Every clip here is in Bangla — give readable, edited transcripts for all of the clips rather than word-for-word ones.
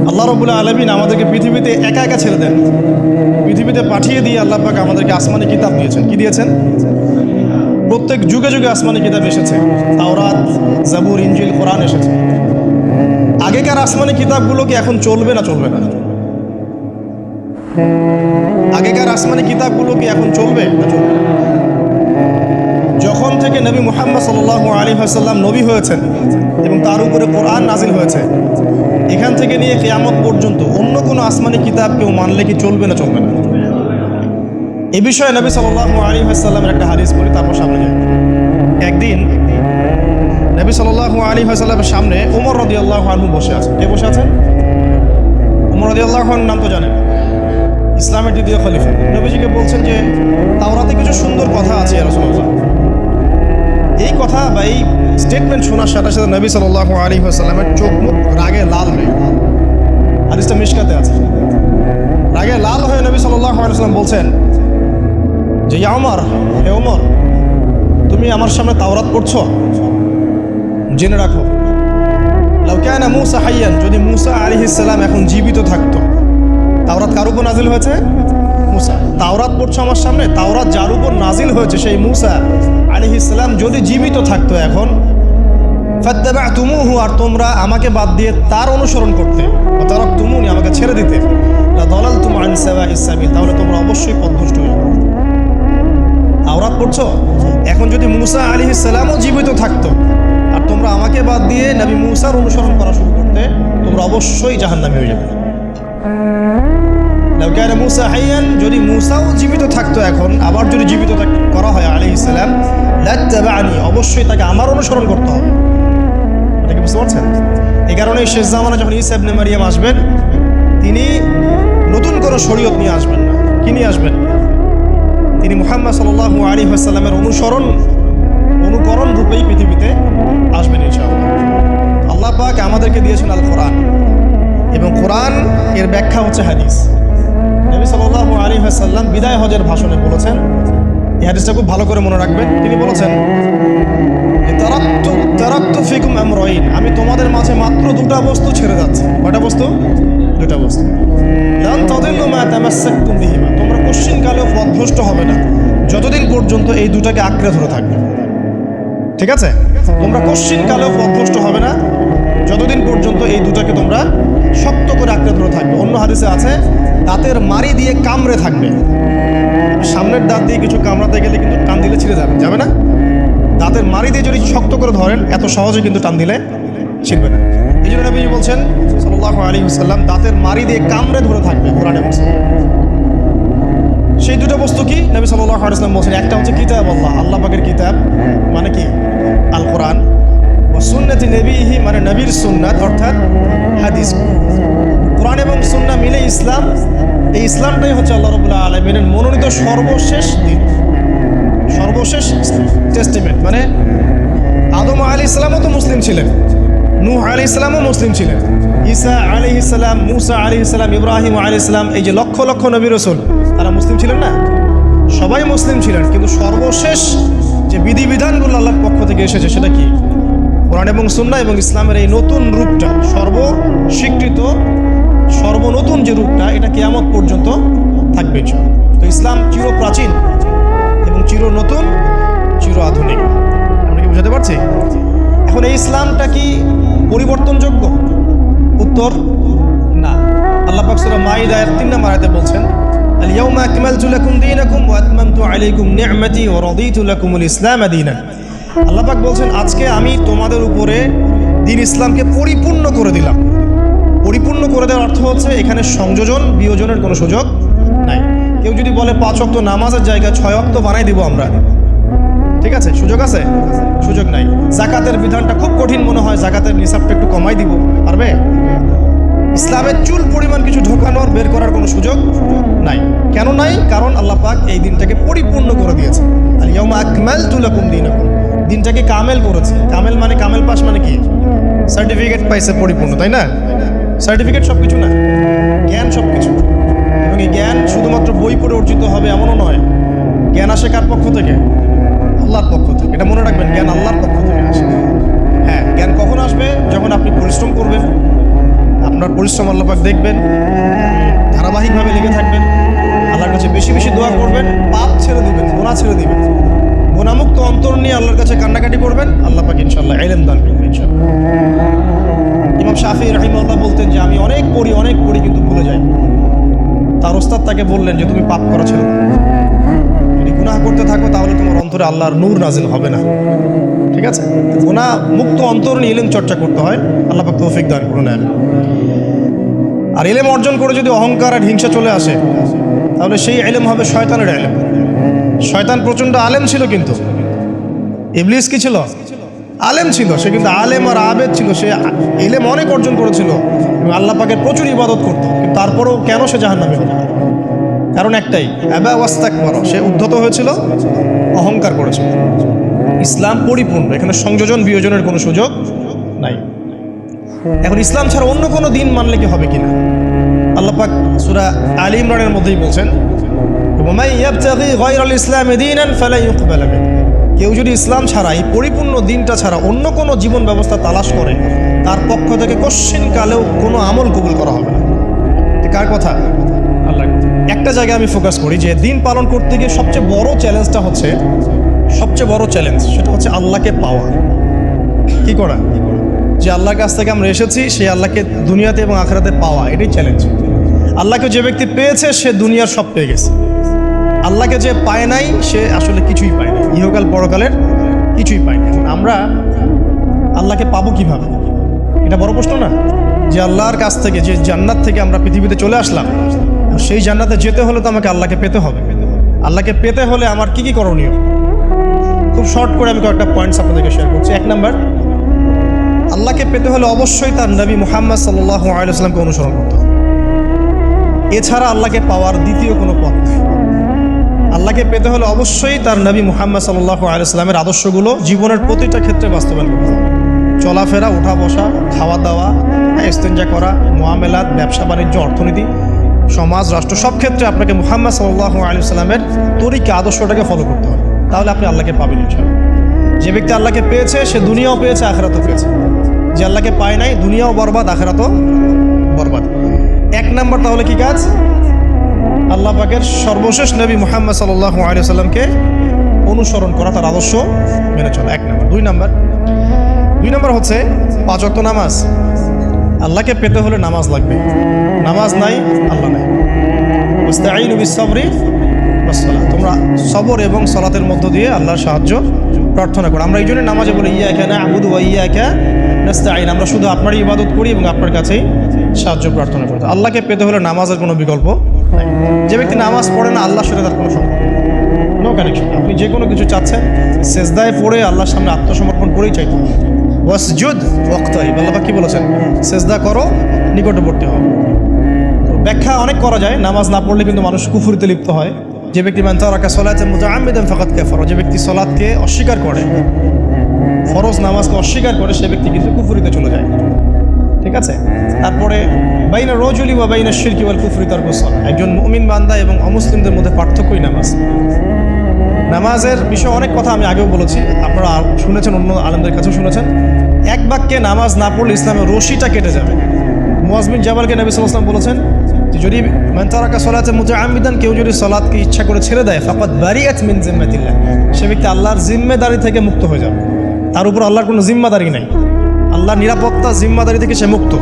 আল্লাহ রাব্বুল আলামিন আমাদেরকে পৃথিবীতে একা একা ছেড়ে দেন, পৃথিবীতে পাঠিয়ে দিয়ে আল্লাহ পাক আমাদেরকে আসমানি কিতাব দিয়েছেন। কি দিয়েছেন? প্রত্যেক যুগে যুগে আসমানি কিতাব এসেছে, তাওরাত, জাবুর, ইনজিল, কোরআন এসেছে। আগেকার আসমানি কিতাবগুলো কি এখন চলবে না চলবে না? আগেকার আসমানি কিতাবগুলো কি এখন চলবে না চলবে না? যখন থেকে নবী মুহাম্মদ সাল্লাল্লাহু আলাইহি ওয়াসাল্লাম নবী হয়েছেন এবং তার উপরে কোরআন নাজিল হয়েছে, এখান থেকে নিয়ে কিয়ামত পর্যন্ত অন্য কোনো আসমানি কিতাব কেউ মানলে কি চলবে না চলবে না? এ বিষয়ে নবী সাল্লাল্লাহু আলাইহি ওয়াসাল্লামের একটা হাদিস পড়ি, তারপর সামনে যাই। একদিন নবী সাল্লাল্লাহু আলাইহি ওয়াসাল্লামের সামনে ওমর রাদিয়াল্লাহু আনহু বসে আছেন। কে বসে আছেন? ওমর রাদিয়াল্লাহু আনহু নাম তো জানেন, ইসলামের দ্বিতীয় খলিফা। নবীজিকে বলছেন যে তাওরাতে কিছু সুন্দর কথা আছে ইয়া রাসূলুল্লাহ। এই কথা বা এই স্টেটমেন্ট শোনার সাথে সাথে নবী সাল্লাল্লাহু আলাইহি ওয়াসাল্লামের চোখ মুখ রাগে লাল হয়ে, হাদিসটা মিশকাতে আছে, রাগে লাল হয়ে নবী সাল্লাল্লাহু আলাইহি ওয়াসাল্লাম বলছেন যে ইয়া ওমর, হে ওমর, তুমি আমার সামনে তাওরাত পড়ছো? জেনে রাখো, লাউ কানা মূসা হাইয়ান, যদি মূসা আলাইহিস সালাম এখন জীবিত থাকতো। তাওরাত কার উপর নাজিল হয়েছে? মূসা। তাওরাত পড়ছো আমার সামনে, তাওরাত যার উপর নাজিল হয়েছে সেই মূসা আলাইহিস সালাম যদি জীবিত থাকতো এখন, ফাত্তাবা'তুমুহু, আর তোমরা আমাকে বাদ দিয়ে তার অনুসরণ করতে, ওয়া তারাকতুমুনি, আমাকে ছেড়ে দিতে, লা দালালতুম আন সাওয়াইস সাবিল, তাহলে তোমরা অবশ্যই পথভ্রষ্ট হয়ে যাবে। তাওরাত পড়ছো, এখন যদি মূসা আলাইহিস সালামও জীবিত থাকতো আর তোমরা আমাকে বাদ দিয়ে নবী মূসার অনুসরণ করা শুরু করতে, তোমরা অবশ্যই জাহান্নামী হয়ে যাবে। লাউ কানা মূসা হাইয়ান, যদি মূসাও জীবিত থাকতো এখন, আবার যদি জীবিত করা হয় আলাইহিস সালাম, লাত্তাবা'নি, অবশ্যই তাকে আমার অনুসরণ করতে হবে। এটা কি বুঝতে পারছেন? এই কারণে শেষ জামানা যখন ঈসা ইবনে মারিয়াম আসবেন, তিনি নতুন কোনো শরীয়ত নিয়ে আসবেন না। কি নিয়ে আসবেন? তিনি মুহাম্মদ সাল্লাল্লাহু আলাইহি ওয়াসাল্লামের অনুকরণ রূপেই পৃথিবীতে আসবেন ইনশাআল্লাহ। আল্লাহ পাক আমাদেরকে দিয়েছেন আল কোরআন, এবং কোরআন এর ব্যাখ্যা হচ্ছে হাদিস। নবী সাল্লাল্লাহু আলাইহি ওয়াসাল্লাম বিদায় হজের ভাষণে বলেছেন, এই হাদিসটা খুব ভালো করে মনে রাখবেন। তিনি বলেছেন, তারাকতু ফিকুম আমরাইন, আমি তোমাদের মাঝে মাত্র দুটা বস্তু ছেড়ে যাচ্ছি। কয়টা বস্তু? দুটা বস্তু। লান তাদিল্লু মা তামাসসাকতুম বিহিমা, তোমরা কোশ্চিনকালেও পথভ্রষ্ট হবে না যতদিন পর্যন্ত এই দুটাকে আঁকড়ে ধরে থাকবে। ঠিক আছে? তোমরা কোশ্চিনকালেও পথভ্রষ্ট হবে না যতদিন পর্যন্ত এই দুটাকে তোমরা শক্ত করে আঁকড়ে ধরে থাকবে। অন্য হাদিসে আছে, দাঁতের মাড়ি দিয়ে কামড়ে থাকবে। সামনের দাঁত দিয়ে কিছু কামড়াতে গেলে কিন্তু টান দিলে ছিঁড়ে যাবে না? দাঁতের মাড়ি দিয়ে যদি শক্ত করে ধরেন, এত সহজে কিন্তু টান দিলে ছিঁড়বে না। এই জন্য নবী বলছেন সাল্লাল্লাহু আলাইহি ওয়াসাল্লাম, দাঁতের মাড়ি দিয়ে কামড়ে ধরে থাকবে কোরআনে বলছে। সেই দুটো বস্তু কি? নবী সাল্লাল্লাহু আলাইহি ওয়াসাল্লাম বলছেন, একটা হচ্ছে কিতাব আল্লাহ, আল্লাহ পাকের কিতাব, মানে কি? আল কোরআন। ওয়া সুন্নতি নবীহি, মানে নবীর সুন্নাত, অর্থাৎ হাদিস। কোরআন এবং সুন্নাহ মিলে ইসলাম। এই ইসলামটাই হচ্ছে আল্লাহ রাব্বুল আলামিনের মনোনীত সর্বশেষ দিন, সর্বশেষ টেস্টিমেন্ট। মানে আদম আলাইহিস সালামও তো মুসলিম ছিলেন, নূহ আলাইহিস সালামও মুসলিম ছিলেন, ঈসা আলাইহিস সালাম, মূসা আলাইহিস সালাম, ইব্রাহিম আলাইহিস সালাম, এই যে লক্ষ লক্ষ নবী রাসূল, তারা মুসলিম ছিলেন না? সবাই মুসলিম ছিলেন, কিন্তু সর্বশেষ যে বিধিবিধানগুলো আল্লাহর পক্ষ থেকে এসেছে সেটা কি? কোরআন এবং সুন্নাহ এবং ইসলামের এই নতুন রূপটা, সর্বস্বীকৃত সর্বনতুন যে রূপটা, এটা কিয়ামত পর্যন্ত থাকবে। তো ইসলাম চির প্রাচীন এবং চির নতুন, চির আধুনিক। আমরা কি বুঝাতে পারছি? এখন এই ইসলামটা কি পরিবর্তনযোগ্য? উত্তর না। আল্লাহ পাক সূরা মাইদার 3 নম্বর আয়াতে বলছেন, আল ইয়াউমা আকমালতু লাকুম দীনাকুম ওয়া আতমামতু আলাইকুম নি'মাতি ওয়া রাদিতু লাকুমুল ইসলাম দীনান। আল্লাহ পাক বলছেন, আজকে আমি তোমাদের উপরে দ্বীন ইসলামকে পরিপূর্ণ করে দিলাম। পরিপূর্ণ করে দেওয়ার অর্থ হচ্ছে এখানে সংযোজন বিয়োজনের কোনো সুযোগ নাই। কেউ যদি বলে 5 ওয়াক্ত নামাজের জায়গায় 6 ওয়াক্ত বানাই দিব আমরা, ঠিক আছে? সুযোগ আছে? সুযোগ নাই। যাকাতের বিধানটা খুব কঠিন মনে হয়, যাকাতের নিসাবটা একটু কমাই দিব, পারবে? ইসলামের চুল পরিমাণ কিছু ঢোকানোর, বের করার কোনো সুযোগ নাই। কেন নাই? কারণ আল্লাহ পাক এই দিনটাকে পরিপূর্ণ করে দিয়েছে। আল ইয়াউমা আকমালতু লাকুম দীনাকুম, দিনটাকে কামেল করেছে। কামেল মানে, কামেল পাস মানে কি? সার্টিফিকেট পাইছে পরিপূর্ণ, তাই না? সার্টিফিকেট সব কিছু না, জ্ঞান সব কিছু। এবং এই জ্ঞান শুধুমাত্র বই পড়ে অর্জিত হবে এমনও নয়। জ্ঞান আসে কার পক্ষ থেকে? আল্লাহর পক্ষ থেকে। এটা মনে রাখবেন, জ্ঞান আল্লাহর পক্ষ থেকে আসে। হ্যাঁ, জ্ঞান কখন আসবে? যখন আপনি পরিশ্রম করবেন, আপনার পরিশ্রম আল্লাহ পাক দেখবেন, ধারাবাহিকভাবে লেগে থাকবেন, আল্লাহর কাছে বেশি বেশি দোয়া করবেন, পাপ ছেড়ে দিবেন, গুনাহ ছেড়ে দিবেন, গুনাহমুক্ত অন্তর নিয়ে আল্লাহর কাছে কান্নাকাটি করবেন, আল্লাহ পাক ইনশাআল্লাহ ইলম দান করবেন ইনশাআল্লাহ। ইমাম শাফি রাহিমাহুল্লাহ বলতেন যে আমি অনেক পড়ি কিন্তু ভুলে যাই। তার ওস্তাদ তাকে বললেন যে তুমি পাপ করা ছেড়ে দাও, যদি গুনাহ করতে থাকো তাহলে তোমার অন্তরে আল্লাহর নূর নাজিল হবে না। ঠিক আছে, গুনাহ মুক্ত অন্তর নিয়ে ইলম চর্চা করতে হয়। আল্লাহ পাক তৌফিক দান করুন। আর ইলম অর্জন করে যদি অহংকার আর হিংসা চলে আসে তাহলে সেই ইলম হবে শয়তানের ইলম। শয়তান প্রচণ্ড আলেম ছিল, কিন্তু ইবলিস কি ছিল? আলেম ছিল। সে কিন্তু আলেম আর আবেদ ছিল, সে ইলম অনেক অর্জন করেছিল এবং আল্লাহ পাকের প্রচুর ইবাদত করত, কিন্তু তারপরেও কেন সে জাহান্নামী হলো? কারণ একটাই, আবা ওয়াস্তাকবার, সে উদ্ধত হয়েছিল, অহংকার করেছিল। ইসলাম পরিপূর্ণ, এখানে সংযোজন বিয়োজনের কোনো সুযোগ নাই। এখন ইসলাম ছাড়া অন্য কোনো দিন মানলে কি হবে কিনা? আল্লাহ পাক সূরা আলী ইমরানের মধ্যেই বলছেন, ওয়ামাই ইয়াবতাগি গায়রাল ইসলামি দীনান ফালা ইউকবাল মিনহু। কেউ যদি ইসলাম ছাড়া, এই পরিপূর্ণ দিনটা ছাড়া অন্য কোনো জীবন ব্যবস্থা তালাশ করে, তার পক্ষ থেকে কশ্চিনকালেও কোনো আমল কবুল করা হবে না। কার কথা? আল্লাহ। একটা জায়গায় আমি ফোকাস করি যে দিন পালন করতে গিয়ে সবচেয়ে বড় চ্যালেঞ্জটা হচ্ছে, সেটা হচ্ছে আল্লাহকে পাওয়া। কি করা? যে আল্লাহর কাছ থেকে আমরা এসেছি, সেই আল্লাহকে দুনিয়াতে এবং আখিরাতে পাওয়া, এটাই চ্যালেঞ্জ। আল্লাহকে যে ব্যক্তি পেয়েছে সে দুনিয়ার সব পেয়ে গেছে। আল্লাহকে যে পায় নাই সে আসলে কিছুই পায় না, ইহকাল পরকালের কিছুই পায় না। আমরা আল্লাহকে পাবো কিভাবে? এটা বড় প্রশ্ন না? যে আল্লাহর কাছ থেকে, যে জান্নাত থেকে আমরা পৃথিবীতে চলে আসলাম, সেই জান্নাতে যেতে হলে তো আমাকে আল্লাহকে পেতে হবে। আল্লাহকে পেতে হলে আমার কি কি করণীয়? খুব শর্ট করে আমি কয়েকটা পয়েন্টস আপনাদেরকে শেয়ার করছি। 1 নাম্বার, আল্লাহকে পেতে হলে অবশ্যই তার নবী মুহাম্মদ সাল্লাল্লাহু আলাইহি ওয়াসাল্লামকে অনুসরণ করতে হবে। এছাড়া আল্লাহকে পাওয়ার দ্বিতীয় কোনো পথ নেই। আল্লাহকে পেতে হলে অবশ্যই তার নবী মুহাম্মদ সাল্লাল্লাহু আলাইহি ওয়াসাল্লামের আদর্শগুলো জীবনের প্রতিটা ক্ষেত্রে বাস্তবায়ন করতে হবে। চলাফেরা, ওঠা বসা, খাওয়া দাওয়া, ইস্তেঞ্জা করা, মুআমালাত, ব্যবসা বাণিজ্য, অর্থনীতি, সমাজ, রাষ্ট্র, সব ক্ষেত্রে আপনাকে মুহাম্মদ সাল্লাল্লাহু আলাইহি ওয়াসাল্লামের তরিকা, আদর্শটাকে ফলো করতে হবে। তাহলে আপনি আল্লাহকে পাবেন ইনশাআল্লাহ। যে ব্যক্তি আল্লাহকে পেয়েছে সে দুনিয়াও পেয়েছে, আখিরাতও পেয়েছে। যে আল্লাহকে পায় নাই, দুনিয়াও বরবাদ, আখিরাতও বরবাদ। 1 নাম্বার তাহলে কি কাজ? আল্লাহ পাকের সর্বশেষ নবী মুহাম্মদ সাল্লাল্লাহু আলাইহি ওয়াসাল্লামকে অনুসরণ করা, তার আদর্শ মেনে চলা। 1 নাম্বার। 2 নাম্বার হচ্ছে 5 ওয়াক্ত নামাজ। আল্লাহকে পেতে হলে নামাজ লাগবে। নামাজ নাই, আল্লাহ নাই। ওয়াস্তাঈনু বিস-সাবরি ওয়াস-সালাহ। তোমরা সবর এবং সালাতের মধ্য দিয়ে আল্লাহর সাহায্য প্রার্থনা করো। আমরা এই জন্য নামাজে বলি ইয়াকা না'বুদু ওয়া ইয়াকা নাস্তাঈন। আমরা শুধু আপনারই ইবাদত করি এবং আপনার কাছেই সাহায্য প্রার্থনা করি। আল্লাহকে পেতে হলে নামাজের কোনো বিকল্প নাই। যে ব্যক্তি নামাজ পড়ে না, আল্লাহর সাথে তার কোনো সম্পর্ক নেই, নো কানেকশন। আপনি যে কোনো কিছু চাচ্ছেন, সেজদায় পড়ে আল্লাহর সামনে আত্মসমর্পণ করেই চাইতে হবে। ওয়াসজুদ ওয়াক্তারিব, আল্লাহ কি বলেছেন? সেজদা করো, নিকটবর্তী হও। ব্যাখ্যা অনেক করা যায়। নামাজ না পড়লে কিন্তু মানুষ কুফরিতে লিপ্ত হয়। যে ব্যক্তি মান তারাকা সালাতান মুতাআম্মিদান ফাকাদ কাফারা, যে ব্যক্তি সালাতকে অস্বীকার করে, ফরজ নামাজকে অস্বীকার করে, সে ব্যক্তি কিন্তু কুফরিতে চলে যায়। ঠিক আছে। তারপরে বাইনা রাজুলি ওয়া বাইনা শিরকি ওয়াল কুফরি তারকুস সালাহ। একজন মুমিন বান্দা এবং অমুসলিমদের মধ্যে পার্থক্যই নামাজ। নামাজের বিষয়ে অনেক কথা আমি আগেও বলেছি, আপনারা শুনেছেন, অন্য আলেমদের কাছেও শুনেছেন। এক বাক্যে নামাজ না পড়লে ইসলামের রশিটা কেটে যাবে। মুআয বিন জাবালকে নবী সাল্লাল্লাহু আলাইহি ওয়াসাল্লাম বলেছেন যে যদি মান তারাকা সালাতান মুতাআম্মিদান, কেউ যদি সালাতকে ইচ্ছা করে ছেড়ে দেয়, ফাকাদ বারিআত মিন জিম্মাতিল্লাহ, সে ব্যক্তি আল্লাহর জিম্মেদারি থেকে মুক্ত হয়ে যাবে। তার উপর আল্লাহর কোনো জিম্মাদারি নাই, আল্লাহর নিরাপত্তা, জিম্মাদারি থেকে সে মুক্ত।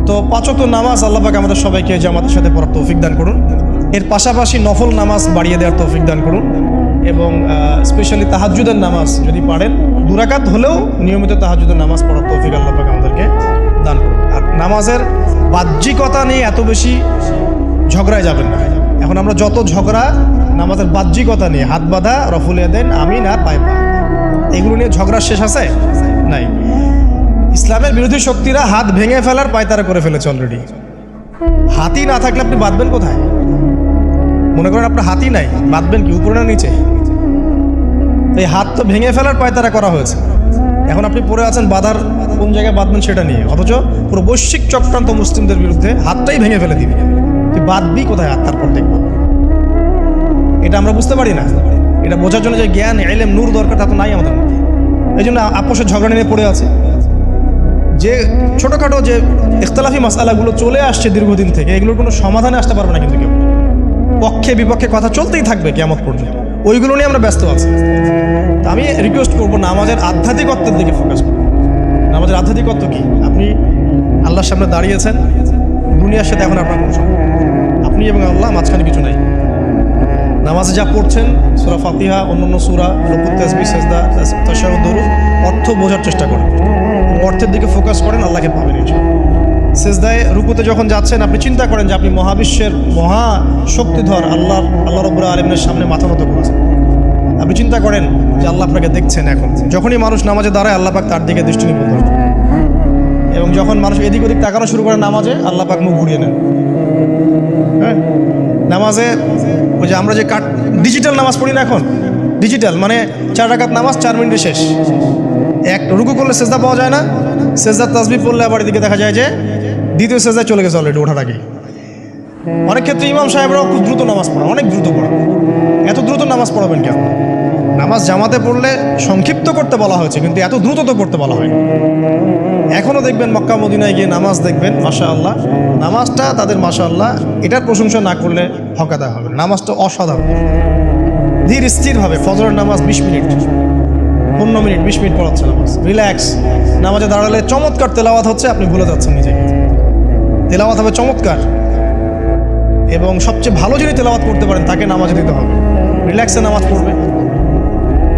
তো 5 ওয়াক্ত নামাজ আল্লাহ পাক আমাদের সবাইকে জামাতের সাথে পড়ার তৌফিক দান করুন। এর পাশাপাশি নফল নামাজ বাড়িয়ে দেওয়ার তৌফিক দান করুন এবং স্পেশালি তাহাজ্জুদের নামাজ যদি পারেন, 2 রাকাত হলেও নিয়মিত তাহাজ্জুদের নামাজ পড়ার তৌফিক আল্লাহ পাক আমাদেরকে দান করুন। আর নামাজের বাহ্যিকতা নিয়ে এত বেশি ঝগড়ায় যাবেন না। এখন আমরা যত ঝগড়া নামাজের বাহ্যিকতা নিয়ে, হাত বাঁধা, রফুল ইয়াদাইন, আমিন আর পায়ে পা, এগুলো নিয়ে ঝগড়া শেষ আছে? নাই। ইসলামের বিরোধী শক্তিরা হাত ভেঙে ফেলার পায়তারা করে ফেলেছে অলরেডি। হাতই না থাকলে আপনি বাঁধবেন কোথায়? মনে করেন আপনার হাতই নাই, বাঁধবেন কি উপরে না নিচে? এই হাত তো ভেঙে ফেলার পায়তারা করা হয়েছে। এখন আপনি পড়ে আছেন বাঁধার কোন জায়গায় বাঁধবেন সেটা নিয়ে, অথচ পুরো বৈশ্বিক চক্রান্ত মুসলিমদের বিরুদ্ধে হাতটাই ভেঙে ফেলে দিবে। তুই বাঁধবি কোথায় হাত? তারপর দেখব। এটা আমরা বুঝতে পারি না। এটা বোঝার জন্য যে জ্ঞান, ইলম, নূর দরকার তা তো নাই আমাদের মধ্যে। এই জন্য আপোষের ঝগড়া নিয়ে পড়ে আছে। যে ছোটোখাটো যে ইখতিলাফি মাসআলাগুলো চলে আসছে দীর্ঘদিন থেকে, এগুলোর কোনো সমাধানে আসতে পারবে না কিন্তু কেউ। পক্ষে বিপক্ষে কথা চলতেই থাকবে কিয়ামত পর্যন্ত, ওইগুলো নিয়ে আমরা ব্যস্ত আছি। তা আমি রিকোয়েস্ট করবো নামাজের আধ্যাত্মিকত্বের দিকে ফোকাস করুন। নামাজের আধ্যাত্মিকত্ব কি? আপনি আল্লাহর সামনে দাঁড়িয়েছেন, দুনিয়ার সাথে এখন আপনার কোনো সম্পর্ক নেই। আপনি এবং আল্লাহ, মাঝখানে কিছু নেই। নামাজে যা পড়ছেন, সূরা ফাতিহা, অন্যান্য সূরা, রুকু, তাসবিহ, সিজদা, তাশাহুদ, দুরুদ, অর্থ বোঝার চেষ্টা করেন, অর্থের দিকে ফোকাস করেন, আল্লাহকে পাবেন ইনশাআল্লাহ। সিজদায় রুকুতে যখন যাচ্ছেন, আপনি চিন্তা করেন যে আপনি মহাবিশ্বের মহা শক্তিধর আল্লাহ রাব্বুল আলামিনের সামনে মাথা নত করেছেন। আপনি চিন্তা করেন যে আল্লাহ আপনাকে দেখছেন। এখন যখনই মানুষ নামাজে দাঁড়ায়, আল্লাহ পাক তার দিকে দৃষ্টি নিবদ্ধ হয়, এবং যখন মানুষ এদিক ওদিক তাকানো শুরু করে নামাজে, আল্লাহ পাক মুখ ঘুরিয়ে নেন। হ্যাঁ, নামাজে ওই যে আমরা যে ডিজিটাল নামাজ পড়ি না, এখন ডিজিটাল মানে 4 রাকাত নামাজ 4 মিনিটে শেষ। এক রুকু করলে সেজদা পাওয়া যায় না, সেজদার তাসবিহ পড়লে আবার এদিকে দেখা যায় যে দ্বিতীয় সেজদায় চলে গেছে অলরেডি ওঠার আগে। অনেক ক্ষেত্রে ইমাম সাহেবরাও খুব দ্রুত নামাজ পড়ান, অনেক দ্রুত পড়ান। এত দ্রুত নামাজ পড়াবেন কেন? নামাজ জামাতে পড়লে সংক্ষিপ্ত করতে বলা হয়েছে, কিন্তু এত দ্রুত তো পড়তে বলা হয়। এখনও দেখবেন মক্কা মদিনায় গিয়ে নামাজ দেখবেন, মাশাআল্লাহ, নামাজটা তাদের মাশাআল্লাহ এটার প্রশংসা না করলে হকাদা হবে। নামাজটা অসাধারণ, ধীর স্থিরভাবে ফজরের নামাজ 20 মিনিট, 15 মিনিট, 20 মিনিট পড়াচ্ছে নামাজ, রিল্যাক্স। নামাজে দাঁড়ালে চমৎকার তেলাওয়াত হচ্ছে, আপনি ভুলে যাচ্ছেন নিজেকে। তেলাওয়াত হবে চমৎকার, এবং সবচেয়ে ভালো যিনি তেলাওয়াত করতে পারেন তাকে নামাজে দিতে হবে। রিল্যাক্সে নামাজ পড়বে।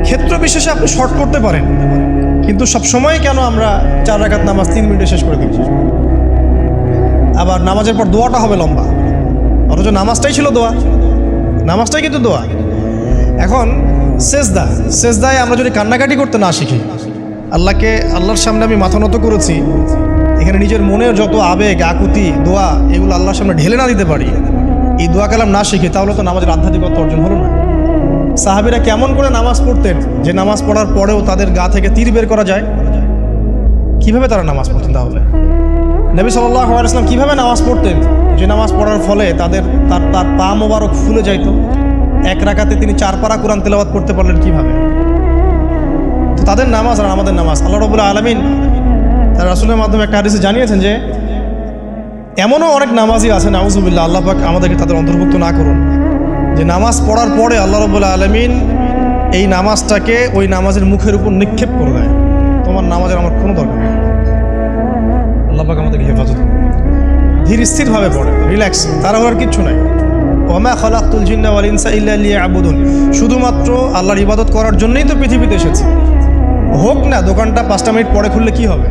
ক্ষেত্র বিশেষে আপনি শর্ট করতে পারেন, কিন্তু সবসময় কেন আমরা 4 রাকাত নামাজ 3 মিনিটে শেষ করে দিচ্ছি? আবার নামাজের পর দোয়াটা হবে লম্বা, অথচ নামাজটাই ছিল দোয়া, নামাজটাই কিন্তু দোয়া। এখন সেজদায় আমরা যদি কান্নাকাটি করতে না শিখি, আল্লাহর সামনে আমি মাথা নত করেছি, এখানে নিজের মনের যত আবেগ, আকুতি, দোয়া, এগুলো আল্লাহর সামনে ঢেলে না দিতে পারি, এই দোয়া কালাম না শিখি, তাহলে তো নামাজের আধ্যাত্মিকতা অর্জন হলো না। সাহাবীরা কেমন করে নামাজ পড়তেন যে নামাজ পড়ার পরেও তাদের গা থেকে তীর বের করা যায়? কিভাবে তারা নামাজ পড়তেন? তাহলে নবী সাল্লাল্লাহু আলাইহি ওয়াসাল্লাম কিভাবে নামাজ পড়তেন যে নামাজ পড়ার ফলে তার পা মোবারক ফুলে যাইত? 1 রাকাতে তিনি 4 পারা কোরআন তেলাওয়াত করতে পারলেন কিভাবে? তো তাদের নামাজ আর আমাদের নামাজ, আল্লাহ রাব্বুল আলামিন তার রাসূলের মাধ্যমে একটা হাদিসে জানিয়েছেন যে এমনও অনেক নামাজি আছে, নাউযুবিল্লাহ, আল্লাহ পাক আমাদেরকে তাদের অন্তর্ভুক্ত না করুন, যে নামাজ পড়ার পরে আল্লাহ রাব্বুল আলামিন এই নামাজটাকে ওই নামাজের মুখের উপর নিক্ষেপ করে দেয়। তোমার নামাজের আমার কোনো দরকার নেই। আল্লাহ পাক আমাদেরকে হেফাজত করুন। ধীর স্থিরভাবে পড়ে, রিল্যাক্স, তাড়াহুড়ার কিচ্ছু নাই। ওয়ামা খালাকতুল জিন্না ওয়াল ইনসা ইল্লা লিয়াবুদুন, শুধুমাত্র আল্লাহর ইবাদত করার জন্যই তো পৃথিবীতে এসেছি। হোক না দোকানটা 5টা মিনিট পরে খুললে কি হবে?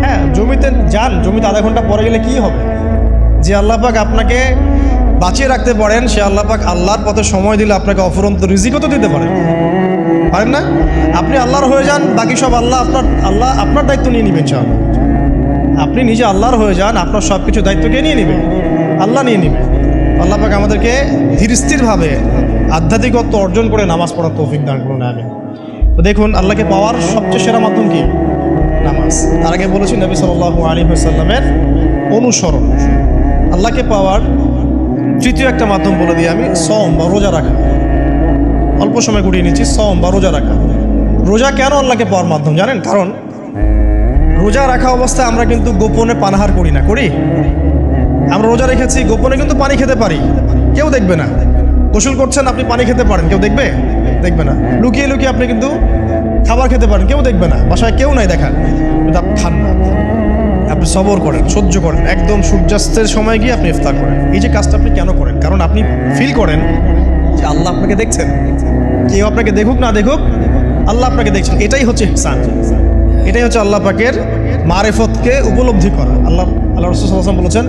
হ্যাঁ, জমিতে যান, জমিতে আধা ঘন্টা পরে গেলে কি হবে? যে আল্লাহ পাক আপনাকে বাঁচিয়ে রাখতে পারেন, সে আল্লাহ পাক আল্লাহর পথে সময় দিলে আপনাকে অফুরন্ত রিজিকও তো দিতে পারেন না? আপনি আল্লাহর হয়ে যান, বাকি সব আল্লাহ আপনার দায়িত্ব নিয়ে নেবেন। ইনশাআল্লাহ আপনি নিজে আল্লাহর হয়ে যান, আপনার সব কিছু দায়িত্ব কে নিয়ে নেবে? আল্লাহ নিয়ে নেবে। আল্লাহ পাক আমাদেরকে ধীর স্থিরভাবে আধ্যাত্মিকত্ব অর্জন করে নামাজ পড়ার তৌফিক দান করুন, আমিন। তো দেখুন, আল্লাহকে পাওয়ার সবচেয়ে সেরা মাধ্যম কি? নামাজ। তার আগে বলেছি নবী সাল্লাল্লাহু আলাইহি ওয়াসাল্লামের অনুসরণ। আল্লাহকে পাওয়ার তৃতীয় একটা মাধ্যম বলে দিই আমি, সওম বা রোজা রাখা। অল্প সময় গুটিয়ে নিচ্ছি, সওম বা রোজা রাখা। রোজা কেন আল্লাহকে পাওয়ার মাধ্যম জানেন? কারণ রোজা রাখা অবস্থায় আমরা কিন্তু গোপনে পানাহার করি না, করি? আমরা রোজা রেখেছি, গোপনে কিন্তু পানি খেতে পারি, কেউ দেখবে না। গোসল করছেন, আপনি পানি খেতে পারেন, কেউ দেখবে না। লুকিয়ে লুকিয়ে আপনি কিন্তু খাবার খেতে পারেন, কেউ দেখবে না, বাসায় কেউ নাই দেখার, কিন্তু আপনি খান না। আপনি সবর করেন, সহ্য করেন, একদম সূর্যাস্তের সময় গিয়ে আপনি ইফতার করেন। এই যে কাজটা আপনি কেন করেন? কারণ আপনি ফিল করেন যে আল্লাহ আপনাকে দেখছেন। কেউ আপনাকে দেখুক না দেখুক, আল্লাহ আপনাকে দেখছেন। এটাই হচ্ছে ইহসান, এটাই হচ্ছে আল্লাহ পাকের মারিফতকে উপলব্ধি করা। আল্লাহ রাসূল সাল্লাল্লাহু আলাইহি ওয়াসাল্লাম বলেছেন,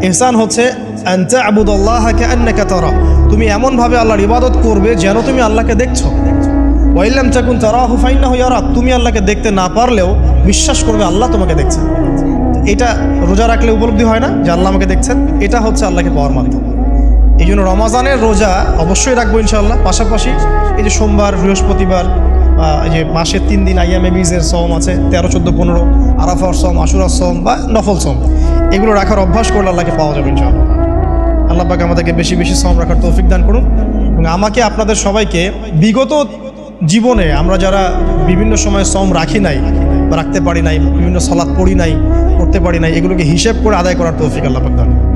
ইহসান হচ্ছে আন তা'বুদাল্লাহা কাআন্নাকা তারা, তুমি এমনভাবে আল্লাহর ইবাদত করবে যেন তুমি আল্লাহকে দেখছো। ওয়া ইল্লাম তাকুন তারাহু ফাইন্নাহু ইয়ারাক, তুমি আল্লাহকে দেখতে না পারলেও বিশ্বাস করবে আল্লাহ তোমাকে দেখছেন। এটা রোজা রাখলে উপলব্ধি হয় না যে আল্লাহ আমাকে দেখছেন? এটা হচ্ছে আল্লাহকে পাওয়ার মাধ্যম। এই জন্য রমাজানের রোজা অবশ্যই রাখবো ইনশাআল্লাহ। পাশাপাশি এই যে সোমবার, বৃহস্পতিবার, এই যে মাসের 3 দিন আইয়ামে বীজের সওম আছে, 13, 14, 15, আরাফার সওম, আশুরার সওম বা নফল সওম, এগুলো রাখার অভ্যাস করলে আল্লাহকে পাওয়া যাবে ইনশাআল্লাহ। আল্লাহ পাক আমাদেরকে বেশি বেশি সওম রাখার তৌফিক দান করুন, এবং আমাকে আপনাদের সবাইকে বিগত জীবনে আমরা যারা বিভিন্ন সময় সওম রাখি নাই, বা রাখতে পারি নাই, বিভিন্ন সালাত পড়ি নাই, করতে পারি নাই, এগুলোকে হিসেব করে আদায় করার তৌফিক আল্লাহ পাক দান করুন।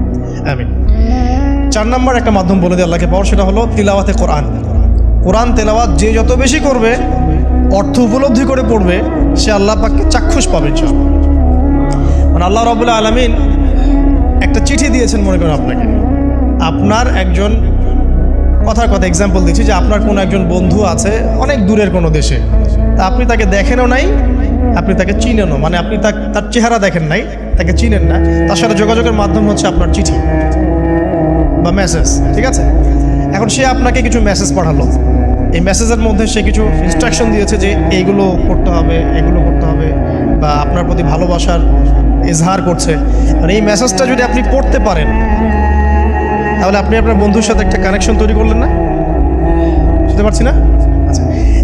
আমিন। 4 নম্বর একটা মাধ্যম বলে দিই আল্লাহকে পাওয়ার, সেটা হলো তিলাওয়াতে কোরআন। কোরআন তেলাওয়াত যে যত বেশি করবে, অর্থ উপলব্ধি করে পড়বে, সে আল্লাহ পাককে চাক্ষুষ পাবে ইনশাআল্লাহ। মানে আল্লাহ রাব্বুল আলামিন একটা চিঠি দিয়েছেন, মনে করেন আপনাকে, আপনার একজন কথার কথা এক্সাম্পল দিচ্ছি, যে আপনার কোনো একজন বন্ধু আছে অনেক দূরের কোনো দেশে, তা আপনি তাকে দেখেনও নাই, আপনি তাকে চিনেনও, মানে আপনি তার চেহারা দেখেন নাই, তাকে চিনেন না, তার সাথে যোগাযোগের মাধ্যম হচ্ছে আপনার চিঠি বা মেসেজ, ঠিক আছে? এখন সে আপনাকে কিছু মেসেজ পাঠালো, এই মেসেজের মধ্যে সে কিছু ইনস্ট্রাকশন দিয়েছে যে এইগুলো করতে হবে, এগুলো করতে হবে, বা আপনার প্রতি ভালোবাসার ইজহার করছে। আর এই মেসেজটা যদি আপনি পড়তে পারেন, তাহলে আপনি আপনার বন্ধুর সাথে একটা কানেকশন তৈরি করলেন না? বুঝতে পারছি না? আচ্ছা,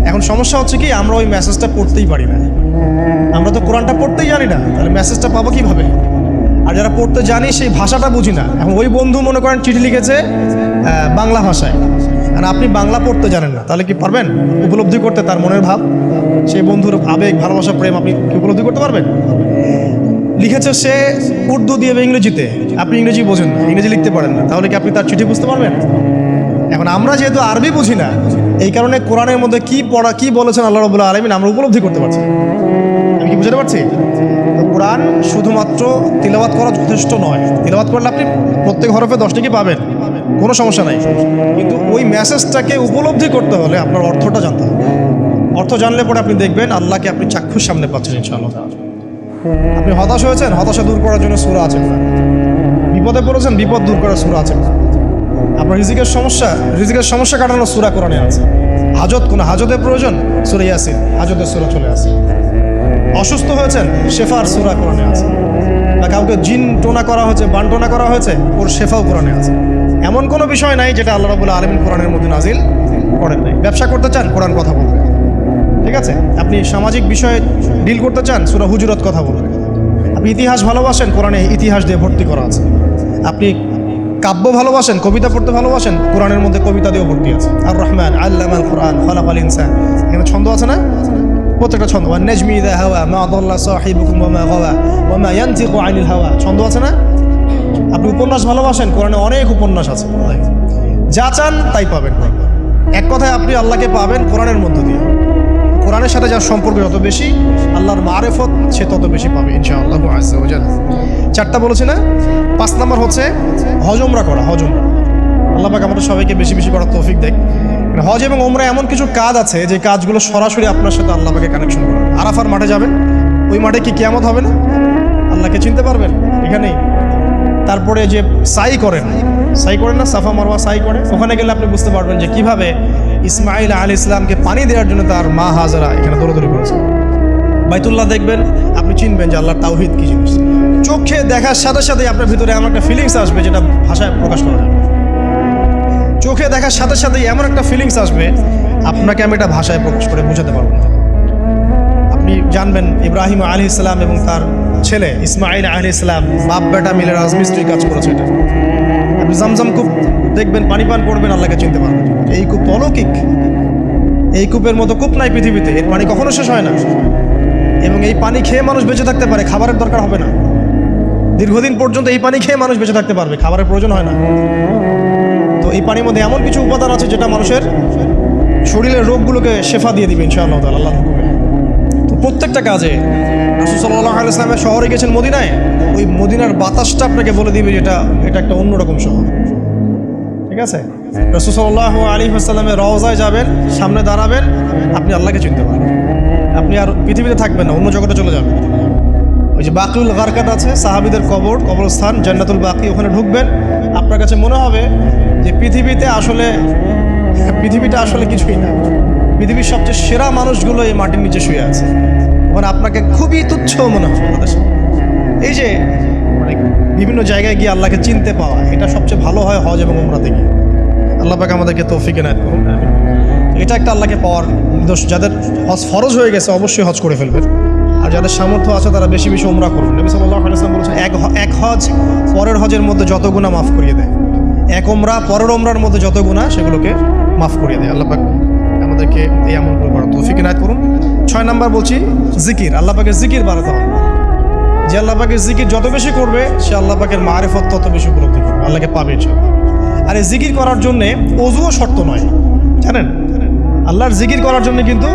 এখন সমস্যা হচ্ছে কি, আমরা ওই মেসেজটা পড়তেই পারি না। আমরা তো কোরআনটা পড়তেই জানি না, তাহলে মেসেজটা পাবো কীভাবে? আর যারা পড়তে জানি সেই ভাষাটা বুঝি না। এখন ওই বন্ধু মনে করেন চিঠি লিখেছে বাংলা ভাষায়, আর আপনি বাংলা পড়তে জানেন না, তাহলে কি পারবেন উপলব্ধি করতে তার মনের ভাব, সেই বন্ধুর আবেগ, ভালোবাসা, প্রেম আপনি কি উপলব্ধি করতে পারবেন? লিখেছে সে উর্দু দিয়ে বা ইংরেজিতে, আপনি ইংরেজি বোঝেন না, ইংরেজি লিখতে পারেন না, তাহলে কি আপনি তার চিঠি বুঝতে পারবেন? এখন আমরা যেহেতু আরবি বুঝি না, এই কারণে কোরআনের মধ্যে কি বলেছেন আল্লাহ রাব্বুল আলামিন আমরা উপলব্ধি করতে পারছি। আমি কি বুঝতে পারছি? তো কোরআন শুধুমাত্র তিলাওয়াত করা যথেষ্ট নয়। তিলাওয়াত করলে আপনি প্রত্যেক হরফে 10 টাকা পাবেন, কোনো সমস্যা নাই, কিন্তু ওই মেসেজটাকে উপলব্ধি করতে হলে আপনার অর্থটা জানতে হবে। অর্থ জানলে পরে আপনি দেখবেন আল্লাহকে আপনি চাক্ষুষ সামনে পাচ্ছেন ইনশাআল্লাহ। আপনি হতাশ হয়েছেন, হতাশা দূর করার জন্য সূরা আছে। বিপদে পড়েছেন, বিপদ দূর করার সূরা আছে। আপনার রিজিকের সমস্যা কাটানোর সূরা কোরআনে আছে। কোনো হাজতের প্রয়োজন, সূরা ইয়াসিন, হাজতের সূরা চলে আসে। অসুস্থ হয়েছেন, শেফার সূরা কোরআনে আছে। বা কাউকে জিন টোনা করা হয়েছে, বান টোনা করা হয়েছে, ওর শেফাও কোরআনে আছে। এমন কোনো বিষয় নাই যেটা আল্লাহ রাব্বুল আলামিন কোরআনের মধ্যে নাজিল করেন নাই। ব্যবসা করতে চান, কোরআন কথা বলবে, ঠিক আছে? আপনি সামাজিক বিষয়ে ডিল করতে চান, সূরা হুজুরাত কথা বলবে। আপনি ইতিহাস ভালোবাসেন, কোরআনে ইতিহাস দিয়ে ভর্তি করা আছে। আপনি কাব্য ভালোবাসেন, কবিতা পড়তে ভালোবাসেন, কোরআনের মধ্যে কবিতা দিয়েও ভর্তি আছে। আর রহমান আল্লামাল কোরআন খালাকাল ইনসান, এখানে ছন্দ আছে না? প্রত্যেকটা ছন্দ, ওয়ান নাজমি ইযা হাওয়া মা দাল্লা সাহিবুকুম ওয়া মা গাওয়া ওয়া মা ইয়ানতিকু আনিল হাওয়া, ছন্দ আছে না? আপনি উপন্যাস ভালোবাসেন, কোরআনে অনেক উপন্যাস আছে। যা চান তাই পাবেন। এক কথায় আপনি আল্লাহকে পাবেন কোরআনের মধ্য দিয়ে। কোরআনের সাথে যার সম্পর্ক যত বেশি, আল্লাহর মারেফত সে তত বেশি পাবে ইনশাআল্লাহ আযজা ওয়া জাল। 4টা বলেছি না? 5 নম্বর হচ্ছে হজ ওমরা করা। আল্লাহ পাক আমাদের সবাইকে বেশি বেশি করার তৌফিক দেয়। হজ এবং ওমরা এমন কিছু কাজ আছে যে কাজগুলো সরাসরি আপনার সাথে আল্লাহ পাকে কানেকশন করে। আরাফার মাঠে যাবেন, ওই মাঠে কি কিয়ামত হবে না? আল্লাহকে চিনতে পারবেন এখানেই। তারপরে যে সাই করেন না, সাফা মারওয়া সাই করে, ওখানে গেলে আপনি বুঝতে পারবেন যে কিভাবে ইসমাইল আলাইহিস সালামকে পানি দেওয়ার জন্য তার মা হাজারা এখানে দৌড়াদৌড়ি করেছে। বাইতুল্লাহ দেখবেন, আপনি চিনবেন যে আল্লাহর তাওহীদ কি জিনিস। চোখে দেখার সাথে সাথে আপনার ভিতরে এমন একটা ফিলিংস আসবে যেটা ভাষায় প্রকাশ করা যায়। চোখে দেখার সাথে সাথে এমন একটা ফিলিংস আসবে, আপনাকে আমি এটা ভাষায় প্রকাশ করে বোঝাতে পারবো না। আপনি জানবেন ইব্রাহিম আলাইহিস সালাম এবং তার ছেলে ইসমাইল আলাইহিস সালাম বাপ বেটা মিলে রাজমিস্ত্রি কাজ করেছে। এটা আপনি জামজাম কূপ দেখবেন, পানি পান করবেন, আল্লাহকে চিনতে পারবেন। এই কূপ অলৌকিক, এই কূপের মতো কূপ নাই পৃথিবীতে, এর পানি কখনো শেষ হয় না। এবং এই পানি খেয়ে মানুষ বেঁচে থাকতে পারে, খাবারের দরকার হবে না। দীর্ঘদিন পর্যন্ত এই পানি খেয়ে মানুষ বেঁচে থাকতে পারবে, খাবারের প্রয়োজন হয় না। তো এই পানির মধ্যে এমন কিছু উপাদান আছে যেটা মানুষের শরীরের রোগগুলোকে শেফা দিয়ে দিবে ইনশাআল্লাহ তাআলা আল্লাহর হুকুমে। তো প্রত্যেকটা কাজে রাসূল সাল্লাল্লাহু আলাইহি ওয়াসাল্লাম শহরে গেছেন মদিনায়, ওই মদিনার বাতাসটা আপনাকে বলে দিবে যে এটা একটা অন্যরকম শহর, ঠিক আছে? রাসূল সাল্লাল্লাহু আলাইহি ওয়াসাল্লামের রওজায় যাবেন, সামনে দাঁড়াবেন, আপনি আল্লাহকে চিনতে পারবেন। আপনি আর পৃথিবীতে থাকবেন না, অন্য জগতে চলে যাবেন। ওই যে বাকিউল গারকাত আছে, সাহাবীদের কবরস্থান জান্নাতুল বাকি, ওখানে ঢুকবেন, আপনার কাছে মনে হবে যে পৃথিবীটা আসলে কিছুই না। পৃথিবীর সবচেয়ে সেরা মানুষগুলো এই মাটির নিচে শুয়ে আছে, ওখানে আপনাকে খুবই তুচ্ছ মনে হবে। এই যে মানে বিভিন্ন জায়গায় গিয়ে আল্লাহকে চিনতে পাওয়া, এটা সবচেয়ে ভালো হয় হজ এবং উমরাতে গিয়ে। আল্লাহ পাক আমাদেরকে তৌফিক এনায়েত করুন। এটা একটা আল্লাহকে পাওয়ার দোষ। যাদের হজ ফরজ হয়ে গেছে অবশ্যই হজ করে ফেলবেন, আর যাদের সামর্থ্য আছে তারা বেশি বেশি উমরা করুন। নবী সাল্লাল্লাহু আলাইহি ওয়াসাল্লাম বলেছেন, এক হজ পরের হজের মধ্যে যত গুনাহ মাফ করিয়ে দেয়, এক উমরা পরের উমরার মধ্যে যত গুনাহ সেগুলোকে মাফ করিয়ে দেয়। আল্লাহ পাক আমাদেরকে এই আমলগুলো করার তৌফিক এনায়েত করুন। 6 নাম্বার বলছি জিকির, আল্লাহ পাকের জিকির বাড়াতে হবে। যে আল্লাহ পাকের জিকির যত বেশি করবে সে আল্লাহ পাকের মারিফত তত বেশি উপলব্ধি করবে, আল্লাহকে পাবে ইনশাআল্লাহ। আর এই জিকির করার জন্যে অজুও শর্ত নয়, জানেন? আল্লাহর জিকির করার জন্য কিন্তু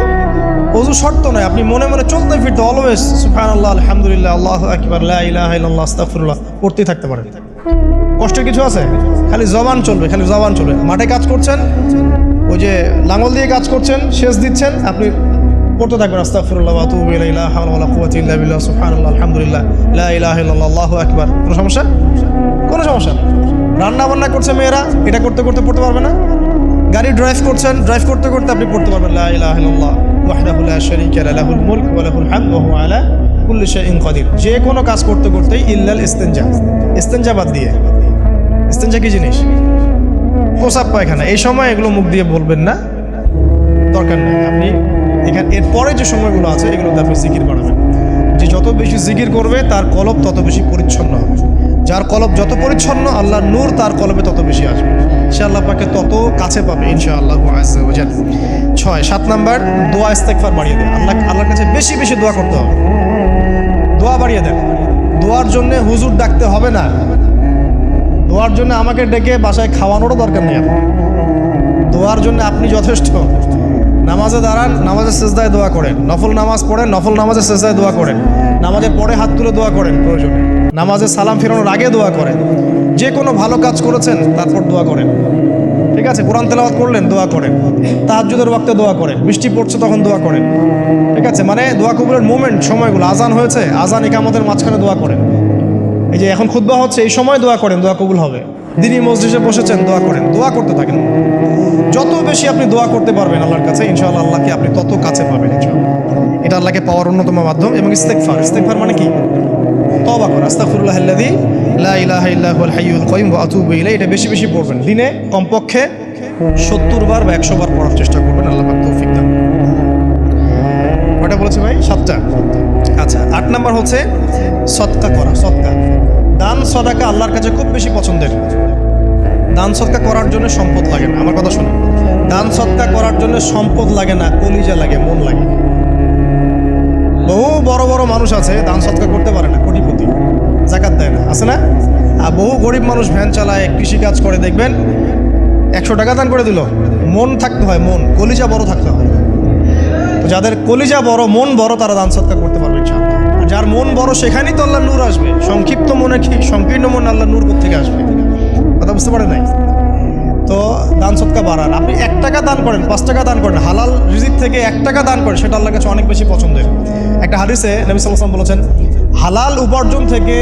অজু শর্ত নয়। আপনি মনে মনে চলতে ফিরতে অলওয়েজ সুবহানাল্লাহ, আলহামদুলিল্লাহ, আল্লাহু আকবার, লা ইলাহা ইল্লাল্লাহ, আস্তাগফিরুল্লাহ পড়তেই থাকতে পারেন। কষ্টের কিছু আছে? খালি জবান চলবে, খালি জবান চলবে। মাঠে কাজ করছেন, ওই যে লাঙল দিয়ে কাজ করছেন, সেচ দিচ্ছেন, আপনি পড়তে থাকবেন আস্তাগফিরুল্লাহ ওয়া আতুবু ইলাইহি, লা হাওলা ওয়ালা কুওয়াতা ইল্লা বিল্লাহ, সুবহানাল্লাহ, আলহামদুলিল্লাহ, লা ইলাহা ইল্লাল্লাহ, আল্লাহু আকবার। কোনো সমস্যা? কোনো সমস্যা না। রান্না বান্না করছে মেয়েরা, এটা করতে করতে পড়তে পারবে না? গাড়ি ড্রাইভ করছেন, ড্রাইভ করতে করতে আপনি পড়তে পারবেন লা ইলাহা ইল্লাল্লাহ ওয়াহদাহু লা শারীকা লাহু, লাহুল মুলক ওয়া লাহুল হামদু ওয়া হুয়া আলা কুল্লি শাইইন কাদির। যে কোনো কাজ করতে করতেই ইল্লাল ইস্তিনজা, ইস্তিনজা বাদ দিয়ে। ইস্তিনজা কি জিনিস? প্রসাব পায়খানা। এই সময় এগুলো মুখ দিয়ে বলবেন না, দরকার নেই। আপনি এখানে এরপরে যে সময়গুলো আছে এগুলোতে আপনি জিকির বাড়াবেন। যে যত বেশি জিকির করবে তার কলব তত বেশি পরিচ্ছন্ন হবে। যার কলব যত পরিচ্ছন্ন, আল্লাহর নূর তার কলবে তত বেশি আসবে, সে আল্লাহ পাকে তত কাছে পাবে ইনশাআল্লাহ আযজা ওয়া জাল। 7 নাম্বার, দোয়া ইস্তেগফার বাড়িয়ে দেন। আল্লাহর কাছে বেশি বেশি দোয়া করতে হবে, দোয়া বাড়িয়ে দেন। দোয়ার জন্য হুজুর ডাকতে হবে না, দোয়ার জন্য আমাকে ডেকে বাসায় খাওয়ানোরও দরকার নেই। দোয়ার জন্য আপনি যথেষ্ট। নামাজে দাঁড়ান, নামাজের সেজদায় দোয়া করেন। নফল নামাজ পড়েন, নফল নামাজের সেজদায় দোয়া করেন। নামাজের পরে হাত তুলে দোয়া করেন প্রয়োজনে। নামাজে সালাম ফেরানোর আগে দোয়া করেন। যে কোনো ভালো কাজ করেছেন তারপর দোয়া করেন, ঠিক আছে? কোরআন তেলাওয়াত করলেন, দোয়া করেন। তাহাজ্জুদের ওয়াক্তে দোয়া করেন। বৃষ্টি পড়ছে তখন দোয়া করেন, ঠিক আছে? মানে দোয়া কবুলের মোমেন্ট, সময়গুলো, আজান হয়েছে, আজান ইকামতের মাঝখানে দোয়া করেন। এই যে এখন খুতবা হচ্ছে, এই সময় দোয়া করেন, দোয়া কবুল হবে। দিনই মসজিদে বসেছেন, দোয়া করেন, দোয়া করতে থাকেন। যত বেশি আপনি দোয়া করতে পারবেন আল্লাহর কাছে, ইনশাআল্লাহ আল্লাহকে আপনি তত কাছে পাবেন ইনশাআল্লাহ। এটা আল্লাহকে পাওয়ার অন্যতম মাধ্যম। এবং ইস্তেগফার, ইস্তেগফার মানে কি? তওবা করা। আস্তাগফিরুল্লাহাল্লাযী লা ইলাহা ইল্লা হুয়াল হাইয়ুল কাইয়ুম ওয়া আতুবু ইলাইহি। এটা বেশি বেশি পড়বেন। দিনে কমপক্ষে 70 বার বা 100 বার পড়ার চেষ্টা করবেন। আল্লাহ পাক তৌফিক দান। কয়টা বলেছে ভাই? 7টা। আচ্ছা, 8 নাম্বার হচ্ছে সদকা করা। সদকা, দান সদাকা আল্লাহর কাছে খুব বেশি পছন্দের। দান সদকা করার জন্য সম্পদ লাগে না, আমার কথা শুনুন। দান সদকা করার জন্য সম্পদ লাগে না, কলিজা লাগে, মন লাগে। বহু বড় বড় মানুষ আছে দান সদকা করতে পারে না, কোটিপতি, যাকাত দেয় না, আছে না? আর বহু গরিব মানুষ ভ্যান চালায়, কৃষিকাজ করে, দেখবেন 100 টাকা দান করে দিল। মন থাকতে হয়, মন, কলিজা বড় থাকতে হয়। তো যাদের কলিজা বড়, মন বড়, তারা দান সদকা করতে পারবে ইনশাআল্লাহ। আর যার মন বড় সেখানেই তো আল্লাহর নূর আসবে। সংক্ষিপ্ত মনে কি, সংকীর্ণ মনে আল্লাহর নূর কোথা থেকে আসবে? কথা বুঝতে পারে নাই? তো দান সদকা বাড়ান। আপনি 1 টাকা দান করেন, 5 টাকা দান করেন, হালাল রিজিক থেকে 1 টাকা দান করেন, সেটা আল্লাহর কাছে অনেক বেশি পছন্দের। একটা হাদিসে নবী সাল্লাল্লাহু আলাইহি ওয়াসাল্লাম বলেছেন, হালাল উপার্জন থেকে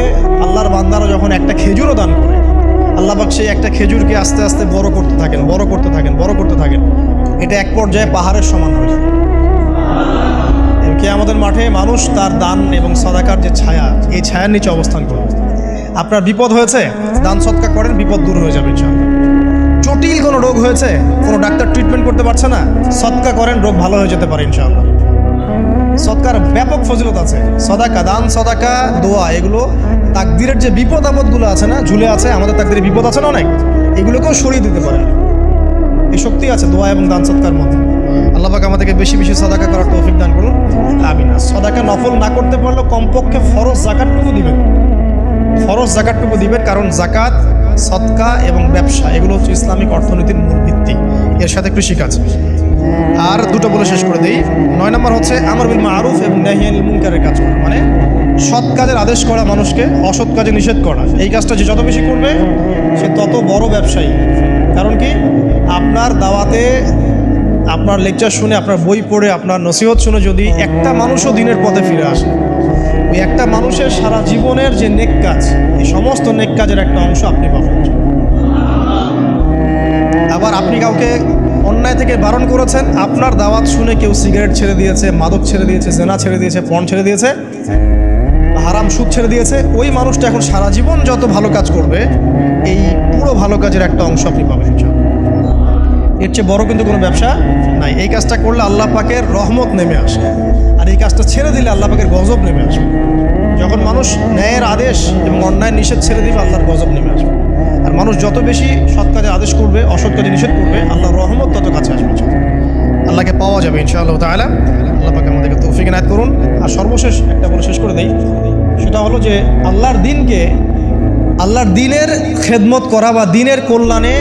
আল্লাহর বান্দারা যখন একটা খেজুরও দান করে, আল্লাহ পাক সেই একটা খেজুরকে আস্তে আস্তে বড় করতে থাকেন, বড় করতে থাকেন, বড় করতে থাকেন। এটা এক পর্যায়ে পাহাড়ের সমান হয়ে যায়। কিয়ামতের মাঠে মানুষ তার দান এবং সদাকার যে ছায়া, এই ছায়ার নিচে অবস্থান করবে। আপনার বিপদ হয়েছে, দান সদকা করেন, বিপদ দূর হয়ে যাবে ইনশাআল্লাহ। জটিল কোনো রোগ হয়েছে, কোনো ডাক্তার ট্রিটমেন্ট করতে পারছে না, সদকা করেন, রোগ ভালো হয়ে যেতে পারে ইনশাআল্লাহ। সদকার ব্যাপক ফজিলত আছে। সদাকা, দান সদাকা, দোয়া, এগুলো তাকদিরের যে বিপদ আপদগুলো আছে না, ঝুলে আছে, আমাদের তাকদিরে বিপদ আছে না অনেক, এগুলোকেও সরিয়ে দিতে পারে। এই শক্তি আছে দোয়া এবং দান সদকার মধ্যে। আল্লাহ পাক আমাদেরকে বেশি বেশি সদাকা করার তৌফিক দান করুন, আমিন। সদাকা নফল না করতে পারলেও কমপক্ষে ফরজ যাকাতটুকু দিবেন, ফরজ যাকাতটুকু দিবেন। কারণ যাকাত, সদকা এবং ব্যবসা এগুলো হচ্ছে ইসলামিক অর্থনীতির মূল ভিত্তি। এর সাথে কৃষিকাজ। আর দুটো বলে শেষ করে দিই। 9 নম্বর হচ্ছে আমর বিল মারুফ এবং নাহি আনিল মুনকারের কাজ করা, মানে সৎ কাজের আদেশ করা, মানুষকে অসৎ কাজে নিষেধ করা। এই কাজটা যে যত বেশি করবে সে তত বড় ব্যবসায়ী। কারণ কি, আপনার দাওয়াতে, আপনার লেকচার শুনে, আপনার বই পড়ে, আপনার নসিহত শুনে যদি একটা মানুষও দিনের পথে ফিরে আসে, ওই একটা মানুষের সারা জীবনের যে নেক কাজ, এই সমস্ত নেক কাজের একটা অংশ আপনি পাবেন। আবার আপনি কাউকে অন্যায় থেকে বারণ করেছেন, আপনার দাওয়াত শুনে কেউ সিগারেট ছেড়ে দিয়েছে, মাদক ছেড়ে দিয়েছে, জেনা ছেড়ে দিয়েছে, পর্ন ছেড়ে দিয়েছে, হারাম সুদ ছেড়ে দিয়েছে, ওই মানুষটা এখন সারা জীবন যত ভালো কাজ করবে, এই পুরো ভালো কাজের একটা অংশ আপনি পাবেন। এর চেয়ে বড় কিন্তু কোনো ব্যবসা নাই। এই কাজটা করলে আল্লাহ পাকের রহমত নেমে আসে, আর এই কাজটা ছেড়ে দিলে আল্লাহ পাকের গজব নেমে আসবে। যখন মানুষ ন্যায়ের আদেশ এবং অন্যায় নিষেধ ছেড়ে দিবে, আল্লাহর গজব নেমে আসবে। আর মানুষ যত বেশি সৎ কাজে আদেশ করবে, অসৎ কাজে নিষেধ করবে, আল্লাহর রহমত তত কাছে আসবে। আল্লাহকে পাওয়া যাবে ইনশাআল্লাহ তাআলা। আল্লাহ পাক আমাদেরকে তৌফিক তৌফিক এনায়েত করুন। আর সর্বশেষ একটা বলে শেষ করে দেই, সেটা হলো যে আল্লাহর দিনের খেদমত করা বা দিনের কল্যাণে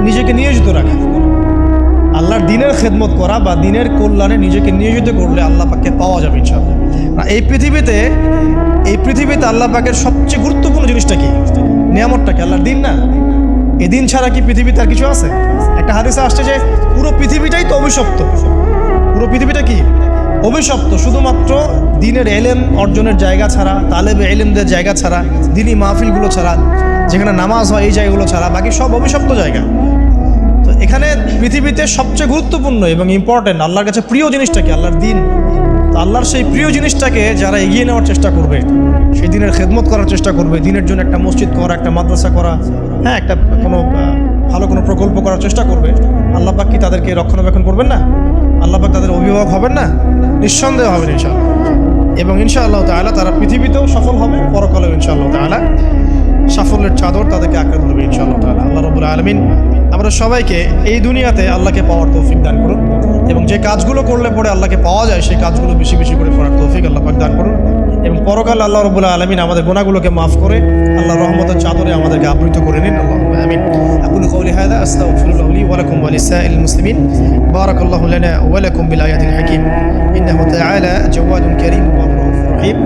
নিজেকে নিয়োজিত রাখা, আল্লাহর দিনের খেদমত করা বা দিনের কল্যাণে নিজেকে নিয়োজিত করলে আল্লাহ পাককে পাওয়া যাবে ইনশাআল্লাহ। এই পৃথিবীতে আল্লাহ পাকের সবচেয়ে গুরুত্বপূর্ণ জিনিসটা কি, নিয়ামতটা কি? আল্লাহর দিন না? এই দিন ছাড়া কি পৃথিবীতে আর কিছু আছে? একটা হাদিসে আসছে যে পুরো পৃথিবীটাই তো অভিশপ্ত। পুরো পৃথিবীটা কি অভিশপ্ত? শুধুমাত্র দিনের এলেম অর্জনের জায়গা ছাড়া, তালেবে এলেমদের জায়গা ছাড়া, দিনী মাহফিলগুলো ছাড়া, যেখানে নামাজ হয় এই জায়গাগুলো ছাড়া বাকি সব অভিশপ্ত জায়গা। তো এখানে পৃথিবীতে সবচেয়ে গুরুত্বপূর্ণ এবং ইম্পর্টেন্ট আল্লাহর কাছে প্রিয় জিনিসটা কি? আল্লাহর দিন। তো আল্লাহর সেই প্রিয় জিনিসটাকে যারা এগিয়ে নেওয়ার চেষ্টা করবে, সেই দিনের খেদমত করার চেষ্টা করবে, দিনের জন্য একটা মসজিদ করা, একটা মাদ্রাসা করা, হ্যাঁ, একটা ভালো কোনো প্রকল্প করার চেষ্টা করবে, আল্লাহ পাক কি তাদেরকে রক্ষণাবেক্ষণ করবেন না? আল্লাহ পাক তাদের অভিভাবক হবেন না? নিঃসন্দেহ হবেন ইনশাআল্লাহ। এবং ইনশাআল্লাহ তাআলা তারা পৃথিবীতেও সফল হবে, পরকালেও ইনশাআল্লাহ তাআলা সাফল্যের চাদর তাদেরকে আঁকড়ে ধরবে ইনশাআল্লাহ তাআলা। আল্লাহ রাব্বুল আলামিন আমরা সবাইকে এই দুনিয়াতে আল্লাহকে পাওয়ার তৌফিক দান করুন, এবং যে কাজগুলো করলে পরে আল্লাহকে পাওয়া যায় সেই কাজগুলো বেশি বেশি করে করার তৌফিক আল্লাহ পাক দান করুন। এবং পরকালে আল্লাহ রাব্বুল আলামিন আমাদের গুনাহগুলোকে মাফ করে আল্লাহর রহমতের চাদরে আমাদেরকে আবৃত করে নিন। আল্লাহুম্মা আমিন। আকুলু কওলি হাযা আস্তাগফিরুল্লাহ লি ওয়া লাকুম ওয়া লিসাইরিল মুসলিমিন। বারাকাল্লাহু লানা ওয়া লাকুম বিল আয়াতিল হাকীম। ইন্নাহু তাআলা জাওয়াদুন কারীম ওয়া রাউফুর রহিম।